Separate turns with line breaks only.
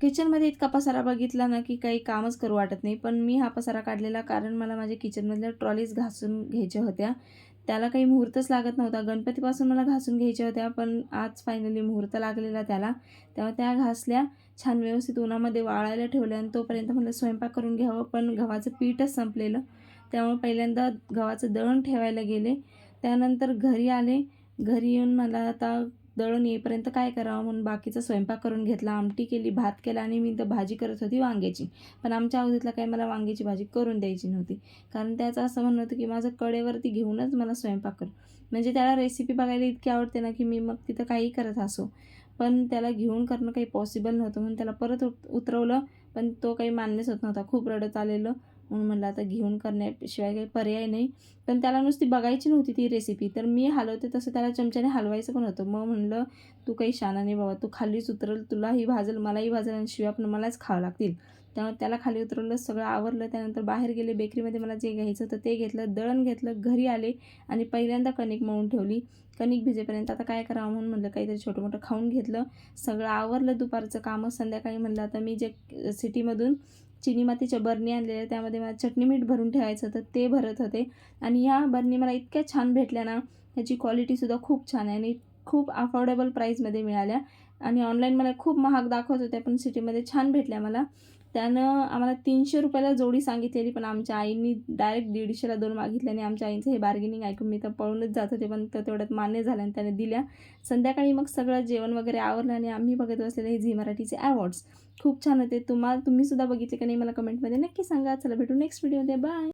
किचनमध्ये इतका पसारा बघितला ना, की काही कामच करू वाटत नाही. पण मी हा पसारा काढलेला कारण मला माझ्या किचनमधल्या ट्रॉलीज घासून घ्यायच्या होत्या. त्याला काही मुहूर्तच लागत नव्हता. गणपतीपासून मला घासून घ्यायच्या होत्या, पण आज फायनली मुहूर्त लागलेला त्याला. तेव्हा त्या घासल्या, छान व्यवस्थित उन्हामध्ये वाळायला ठेवल्या आणि तोपर्यंत म्हटलं स्वयंपाक करून घ्यावं. पण गव्हाचं पीठच संपलेलं. त्यामुळे पहिल्यांदा गव्हाचं दळण ठेवायला गेले. त्यानंतर घरी आले. घरी येऊन मला आता दळण येईपर्यंत काय करावं म्हणून बाकीचा स्वयंपाक करून घेतला. आमटी केली, भात केला आणि मी इथं भाजी करत होती वांग्याची. पण आमच्या अवधीतला काही मला वांग्याची भाजी करून द्यायची नव्हती. कारण त्याचं असं म्हणणं होतं, की माझं कडेवरती घेऊनच मला स्वयंपाक कर. म्हणजे त्याला रेसिपी बघायला इतकी आवडते ना, की मी मग तिथं काहीही करत असो. पण त्याला घेऊन करणं काही पॉसिबल नव्हतं म्हणून त्याला परत उतरवलं. पण तो काही मान्यच होत नव्हता. खूप रडत आलेलं. म्हणून म्हणलं आता घेऊन करण्याशिवाय काही पर्याय नाही. पण त्याला नुसती बघायची नव्हती ती रेसिपी. तर मी हलवते तसं त्याला चमच्याने हलवायचं पण होतं. मग म्हणलं, "तू काही शहाणा नाही बाबा. तू खालीच उतरल. तुलाही भाजल, मलाही भाजल आणि शिव्या पण मलाच खावं लागतील." त्यामुळे त्याला खाली उतरवलं. सगळं आवरलं. त्यानंतर बाहेर गेले. बेकरीमध्ये मला जे घ्यायचं होतं ते घेतलं. दळण घेतलं. घरी आले आणि पहिल्यांदा कणिक मळून ठेवली. कणिक भिजेपर्यंत आता काय करावं म्हणून म्हणलं काहीतरी छोटं-मोठं खाऊन घेतलं. सगळं आवरलं दुपारचं कामं. संध्याकाळी म्हणलं आता मी जे सिटीमधून चिनी मातीच्या बरणी आणलेल्या त्यामध्ये मला चटणी मीठ भरून ठेवायचं होतं ते भरत होते. आणि ह्या बरणी मला इतक्या छान भेटल्या ना, ह्याची क्वालिटीसुद्धा खूप छान आहे आणि खूप अफोर्डेबल प्राईसमध्ये मिळाल्या. आणि ऑनलाईन मला खूप महाग दाखवत होत्या, पण सिटीमध्ये छान भेटल्या मला. त्यानं आम्हाला ₹300 जोडी सांगितलेली, पण आमच्या आईंनी डायरेक्ट 150ला 2 मागितले आणि आमच्या आईंचं हे बार्गेनिंग ऐकून मी तर पळूनच जात होते, पण तर तेवढ्यात मान्य झालं आणि त्याने दिल्या. संध्याकाळी मग सगळं जेवण वगैरे आवरलं आणि आम्ही बघत बसलेले हे झी मराठीचे अवॉर्ड्स. खूप छान होते. तुम्हीसुद्धा बघितले का नाही मला कमेंटमध्ये नक्की सांगा. चला भेटू नेक्स्ट व्हिडिओमध्ये. बाय.